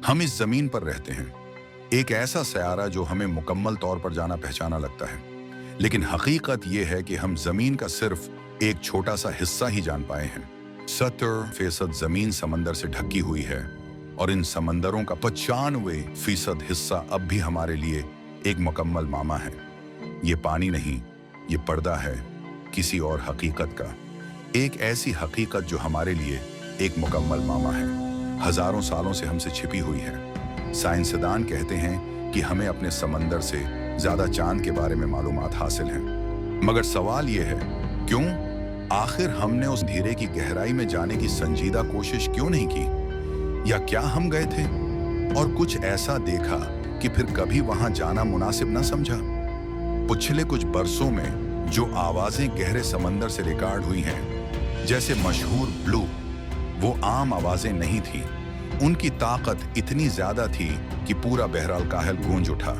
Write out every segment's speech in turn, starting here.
हम इस जमीन पर रहते हैं, एक ऐसा सयारा जो हमें मुकम्मल तौर पर जाना पहचाना लगता है, लेकिन हकीकत यह है कि हम जमीन का सिर्फ एक छोटा सा हिस्सा ही जान पाए हैं। 70% जमीन समंदर से ढकी हुई है और इन समंदरों का 95% हिस्सा अब भी हमारे लिए एक मुकम्मल मामा है। ये पानी नहीं, ये पर्दा है किसी और हकीकत का, एक ऐसी हकीकत जो हमारे लिए एक मुकम्मल मामा है, हजारों सालों से हमसे छिपी हुई है। साइंसदान कहते हैं कि हमें अपने समंदर से ज्यादा चांद के बारे में मालूमात हासिल हैं। मगर सवाल यह है, क्यों? आखिर हमने उस अंधेरे की गहराई में जाने की संजीदा कोशिश क्यों नहीं की? या क्या हम गए थे और कुछ ऐसा देखा कि फिर कभी वहां जाना मुनासिब न समझा? पिछले कुछ बरसों में जो आवाजें गहरे समंदर से रिकॉर्ड हुई हैं, जैसे मशहूर ब्लू, वो आम आवाजें नहीं थी। उनकी ताकत इतनी ज्यादा थी कि पूरा बहराल काहिल गूंज उठा।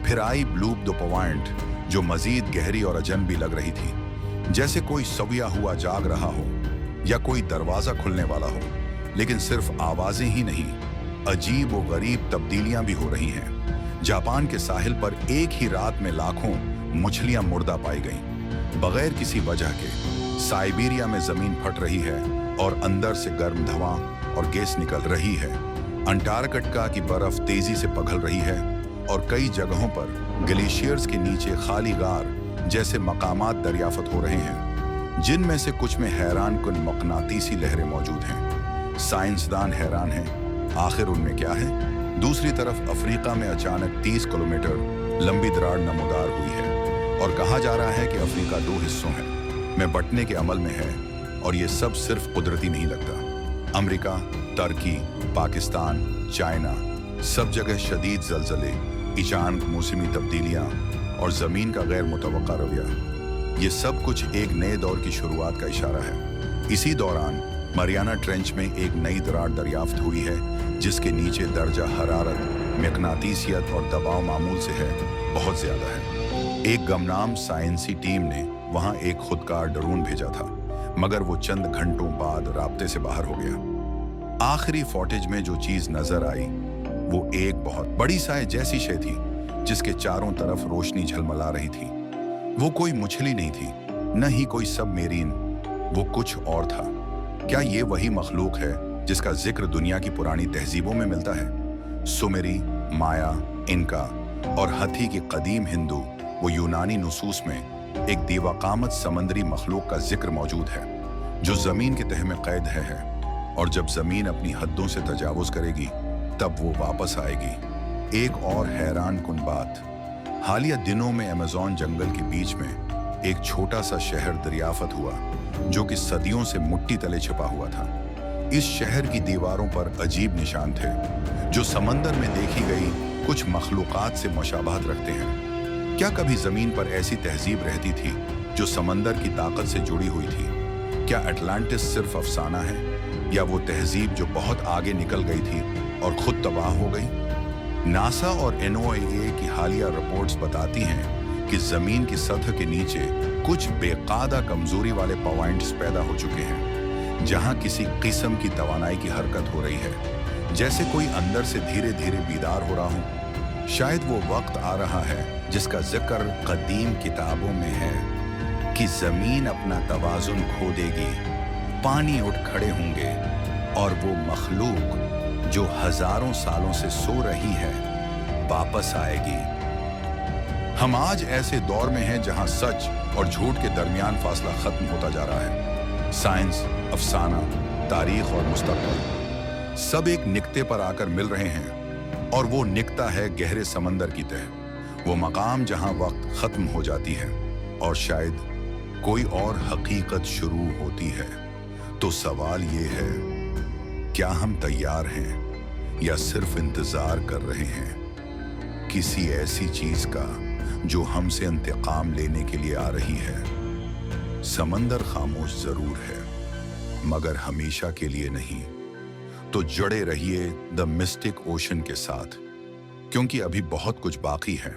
फिर आई ब्लू 2 जो मजीद गहरी और अजनबी लग रही थी, जैसे कोई सविया हुआ जाग रहा हो या कोई दरवाजा खुलने वाला हो। लेकिन सिर्फ आवाजें ही नहीं, अजीब और गरीब तब्दीलियां भी हो रही हैं। जापान के साहिल पर एक ही रात में लाखों मछलियां मुर्दा पाई गईं, बगैर किसी वजह के। साइबेरिया में जमीन फट रही है और अंदर से गर्म धुआं और गैस निकल रही है। अंटार्कटिका की बर्फ तेजी से पिघल रही है और कई जगहों पर ग्लेशियर्स के नीचे खाली गार जैसे मकामात दरियाफत हो रहे हैं, जिनमें से कुछ में हैरान कुन मकनातीसी लहरें मौजूद हैं। साइंसदान हैरान हैं, आखिर उनमें क्या है? दूसरी तरफ अफ्रीका में अचानक 30 किलोमीटर लंबी दरार नमूदार हुई है और कहा जा रहा है कि अफ्रीका 2 हिस्सों में बंटने के अमल में है। और ये सब सिर्फ कुदरती नहीं लगता। अमेरिका, तुर्की, पाकिस्तान, चाइना, सब जगह शदीद जलजले, अचानक मौसमी तब्दीलियां और जमीन का गैर मुतवक्का रवैया, ये सब कुछ एक नए दौर की शुरुआत का इशारा है। इसी दौरान मरियाना ट्रेंच में एक नई दरार दरियाफ्त हुई है, जिसके नीचे दर्जा हरारत, मकनातीसियत और दबाव मामूल से है बहुत ज्यादा है। एक गमनाम साइंसी टीम ने वहां एक खुदकार ड्रोन भेजा था, मगर वो चंद घंटों बाद राब्ते से बाहर हो गया। आखिरी फुटेज में जो चीज नजर आई वो एक बहुत बड़ी साए जैसी शय थी, जिसके चारों तरफ रोशनी झलमला रही थी। वो कोई मछली नहीं थी, न ही कोई सबमरीन, वो कुछ और था। क्या ये वही मखलूक है जिसका जिक्र दुनिया की पुरानी तहजीबों में मिलता है? सुमेरी, माया, इनका और हथी की कदीम हिंदू वो यूनानी नुसूस में एक दीवाकामत समंदरी मखलूक का जिक्र मौजूद है, जो जमीन के तह में कैद है और जब जमीन अपनी हदों से तजावुज करेगी तब वो वापस आएगी। एक और हैरान कुन बात, हालिया दिनों में अमेज़न जंगल के बीच में एक छोटा सा शहर दरियाफत हुआ, जो कि सदियों से मिट्टी तले छिपा हुआ था। इस शहर की दीवारों पर अजीब निशान थे, जो समंदर में देखी गई कुछ मखलूकात से मुशाबहत रखते हैं। क्या कभी जमीन पर ऐसी तहजीब रहती थी जो समंदर की ताकत से जुड़ी हुई थी? क्या अटलांटिस सिर्फ अफसाना है, या वो तहजीब जो बहुत आगे निकल गई थी और खुद तबाह हो गई? नासा और NOAA की हालिया रिपोर्ट्स बताती हैं कि जमीन की सतह के नीचे कुछ बेकायदा कमजोरी वाले पॉइंट्स पैदा हो चुके हैं, जहां किसी किस्म की तवानाई की हरकत हो रही है, जैसे कोई अंदर से धीरे धीरे बीदार हो रहा हो। शायद वो वक्त आ रहा है जिसका जिक्र कदीम किताबों में है कि जमीन अपना तवाजुन खो देगी, पानी उठ खड़े होंगे और वो मखलूक जो हजारों सालों से सो रही है वापस आएगी। हम आज ऐसे दौर में हैं जहां सच और झूठ के दरमियान फासला खत्म होता जा रहा है। साइंस, अफसाना, तारीख और मुस्तकबिल सब एक निक्ते पर आकर मिल रहे हैं, और वो निक्ता है गहरे समंदर की तह, वो मकाम जहां वक्त खत्म हो जाती है और शायद कोई और हकीकत शुरू होती है। तो सवाल ये है, क्या हम तैयार हैं या सिर्फ इंतजार कर रहे हैं किसी ऐसी चीज का जो हमसे इंतकाम लेने के लिए आ रही है? समंदर खामोश जरूर है, मगर हमेशा के लिए नहीं। तो जुड़े रहिए द मिस्टिक ओशन के साथ, क्योंकि अभी बहुत कुछ बाकी है।